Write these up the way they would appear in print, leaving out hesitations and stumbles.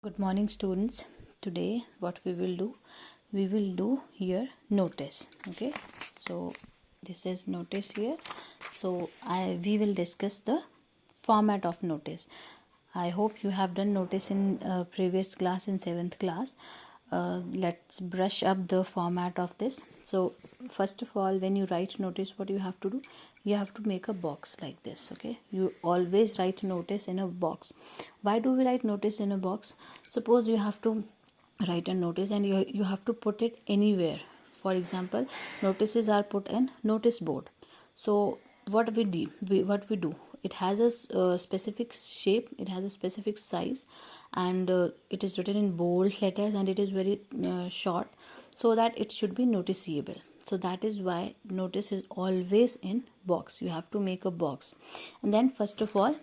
Good morning, students. Today what we will do here notice. Okay, so this is notice here. So we will discuss the format of notice. I hope you have done notice in previous class, in 7th class. Let's brush up the format of this. So first of all, when you write notice, what you have to do, you have to make a box like this. Okay, you always write notice in a box. Why do we write notice in a box? Suppose you have to write a notice and you have to put it anywhere. For example, notices are put in notice board. So what we do, it has a specific shape, it has a specific size, and it is written in bold letters, and it is very short, so that it should be noticeable. So that is why notice is always in box. You have to make a box, and then first of all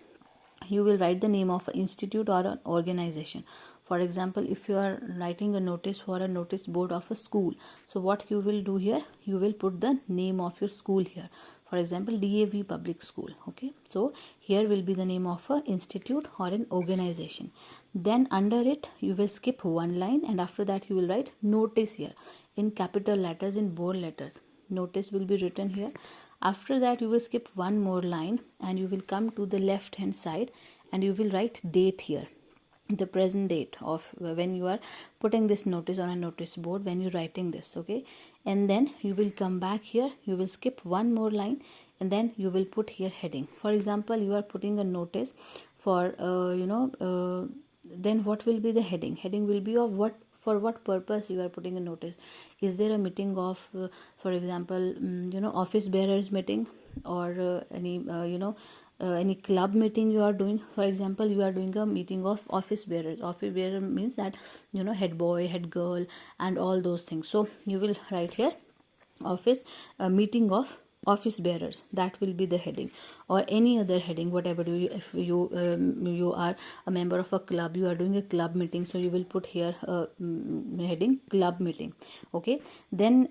you will write the name of an institute or an organization. For example, if you are writing a notice for a notice board of a school, so what you will do here, you will put the name of your school here. For example, DAV public school. Okay, so here will be the name of an institute or an organization. Then under it you will skip one line, and after that you will write notice here in capital letters, in bold letters. Notice will be written here. After that you will skip one more line, and you will come to the left hand side, and you will write date here, the present date of when you are putting this notice on a notice board, when you're writing this. Okay, and then you will come back here, you will skip one more line, and then you will put here heading. For example, you are putting a notice for then what will be the heading? Heading will be of what, for what purpose you are putting a notice. Is there a meeting of for example, office bearers meeting, or any club meeting you are doing. For example, you are doing a meeting of office bearers. Office bearer means that head boy, head girl, and all those things. So you will write here office meeting of office bearers. That will be the heading, or any other heading, whatever you, if you are a member of a club, you are doing a club meeting, so you will put here heading club meeting. Okay, then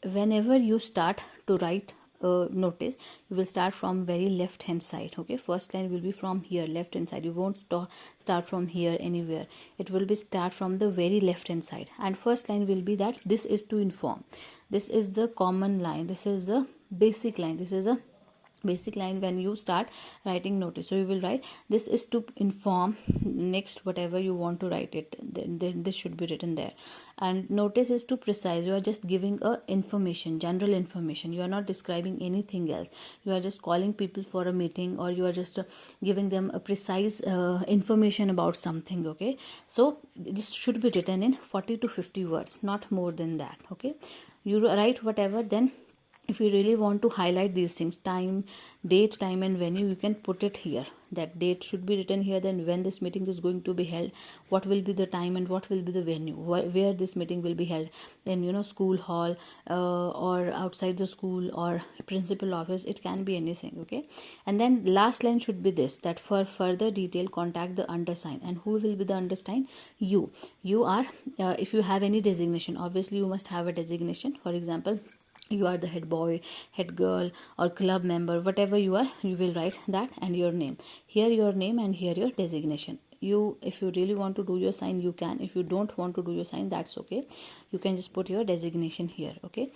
whenever you start to write notice, you will start from very left hand side. Okay, first line will be from here, left hand side. You won't start from here anywhere. It will be start from the very left hand side, and first line will be that this is to inform. This is the common line, this is the basic line, this is a basic line when you start writing notice. So you will write this is to inform. Next, whatever you want to write it, then this should be written there. And notice is to precise. You are just giving a information, general information. You are not describing anything else. You are just calling people for a meeting, or you are just giving them a precise information about something. Okay, so this should be written in 40 to 50 words, not more than that. Okay, you write whatever. Then if you really want to highlight these things, time, date, time and venue, you can put it here. That date should be written here, then when this meeting is going to be held, what will be the time and what will be the venue, where this meeting will be held, in school hall, or outside the school, or principal office. It can be anything. Okay, and then last line should be this, that for further detail contact the undersigned. And who will be the undersigned? You are if you have any designation, obviously you must have a designation. For example, you are the head boy, head girl, or club member, whatever you are, you will write that, and your name here, your name, and here your designation. If you really want to do your sign, you can. If you don't want to do your sign, that's okay. You can just put your designation here. Okay,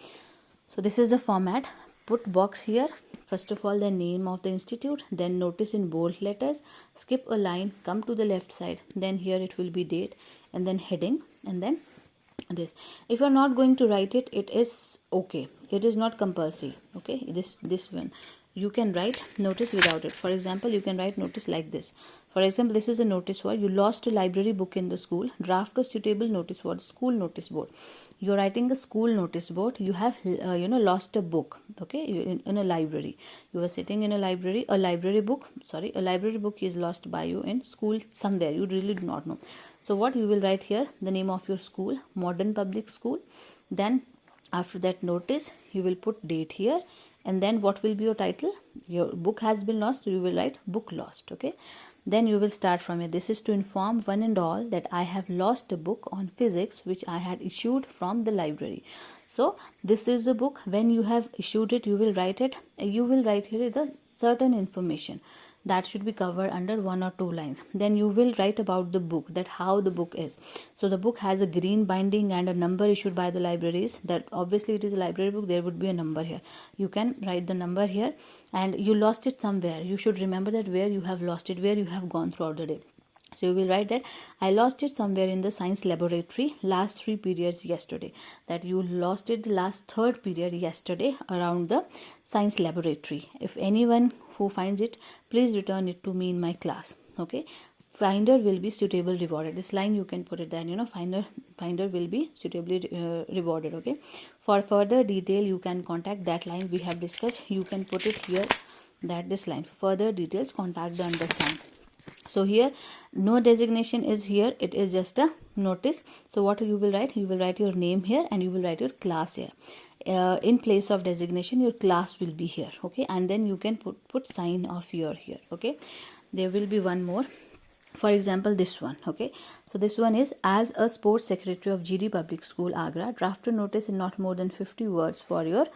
so this is the format. Put box here. First of all, the name of the institute, then notice in bold letters, skip a line, come to the left side, then here it will be date, and then heading, and then this. If you're not going to write it, it is okay, it is not compulsory. Okay, this one you can write notice without it. For example, you can write notice like this. For example, this is a notice for you lost a library book in the school, draft a suitable notice for the school notice board. You're writing a school notice board, you have lost a book. Okay, in a library, you were sitting in a library, a library book is lost by you in school somewhere, you really do not know. So what you will write here, the name of your school, modern public school. Then after that notice, you will put date here, and then what will be your title? Your book has been lost, so you will write book lost. Okay, then you will start from here. This is to inform one and all that I have lost a book on physics which I had issued from the library. So this is the book. When you have issued it, you will write it. You will write here the certain information. that should be covered under 1 or 2 lines. Then you will write about the book, that how the book is. So the book has a green binding and a number issued by the libraries, that obviously it is a library book, there would be a number here. You can write the number here. And you lost it somewhere, you should remember that where you have lost it, where you have gone throughout the day. So you will write that I lost it somewhere in the science laboratory last 3 periods yesterday. That you lost it the last 3rd period yesterday around the science laboratory. If anyone who finds it, please return it to me in my class. Okay. Finder will be suitably rewarded. This line you can put it then, finder will be suitably rewarded. Okay. For further detail, you can contact that line we have discussed. You can put it here, that this line. For further details, contact the undersigned. So here no designation is here, it is just a notice. So what you will write? You will write your name here and you will write your class here. In place of designation, your class will be here. Okay, and then you can put sign of your here. Okay, there will be one more. For example, this one. Okay, so this one is, as a sports secretary of GD Public School, Agra, draft a notice in not more than 50 words for your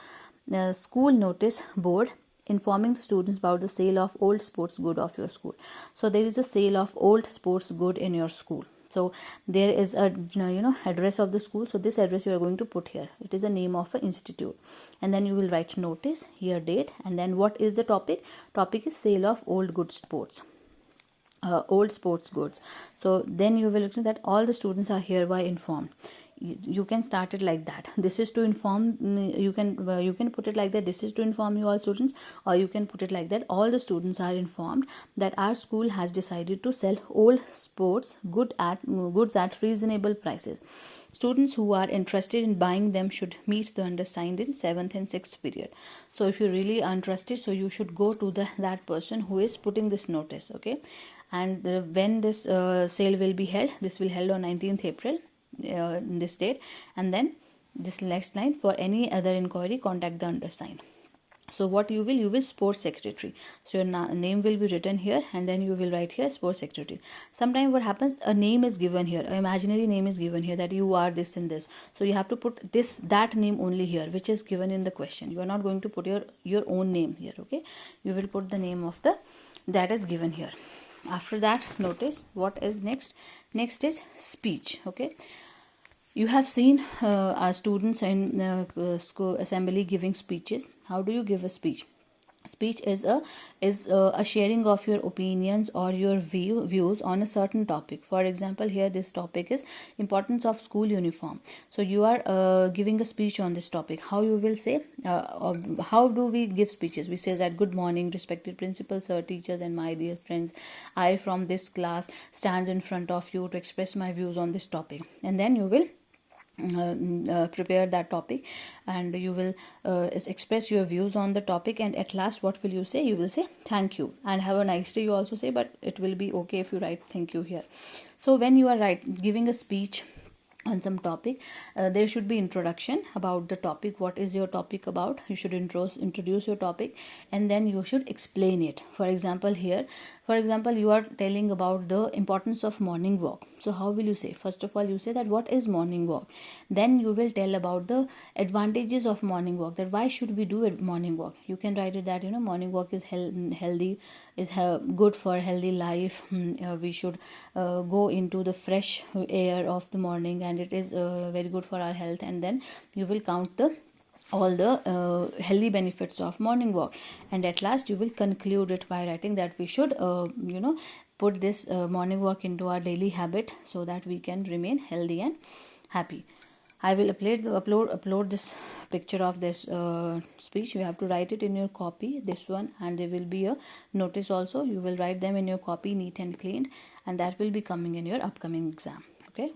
school notice board, informing the students about the sale of old sports good of your school. So there is a sale of old sports good in your school. So there is a address of the school. So this address you are going to put here. It is the name of an institute, and then you will write notice here, date, and then what is the topic? Topic is sale of old good sports. Old sports goods. So then you will look at that all the students are hereby informed. You can start it like that. This is to inform. You can put it like that. This is to inform you all students, or you can put it like that. All the students are informed that our school has decided to sell old sports goods at reasonable prices. Students who are interested in buying them should meet the undersigned in 7th and 6th period. So if you really are interested, so you should go to that person who is putting this notice. Okay, and when this sale will be held, this will held on 19th April. This date, and then this next line, for any other inquiry contact the undersigned. So what you will sports secretary. So your name will be written here, and then you will write here sports secretary. Sometimes what happens, a name is given here, an imaginary name is given here, that you are this and this. So you have to put that name only here, which is given in the question. You are not going to put your own name here. Okay, you will put the name of that is given here. After that notice, what is next? Next is speech. Okay, you have seen our students in school assembly giving speeches. How do you give a speech? Speech is a sharing of your opinions or your views on a certain topic. For example, here this topic is importance of school uniform. So you are giving a speech on this topic. How you will say? How do we give speeches? We say that, good morning, respected principal, sir, teachers, and my dear friends. I from this class stands in front of you to express my views on this topic. And then you will prepare that topic, and you will express your views on the topic, and at last what will you say? You will say thank you and have a nice day. You also say, but it will be okay if you write thank you here. So when you are giving a speech on some topic, there should be introduction about the topic. What is your topic about? You should introduce your topic, and then you should explain it. For example, you are telling about the importance of morning walk. So how will you say? First of all, you say that what is morning walk. Then you will tell about the advantages of morning walk, that why should we do a morning walk. You can write it that morning walk is healthy, is good for healthy life. We should go into the fresh air of the morning, and it is very good for our health. And then you will count all the healthy benefits of morning walk, and at last you will conclude it by writing that we should put this morning walk into our daily habit, so that we can remain healthy and happy. I will upload this picture of this speech. You have to write it in your copy, this one, and there will be a notice also. You will write them in your copy, neat and clean, and that will be coming in your upcoming exam. Okay.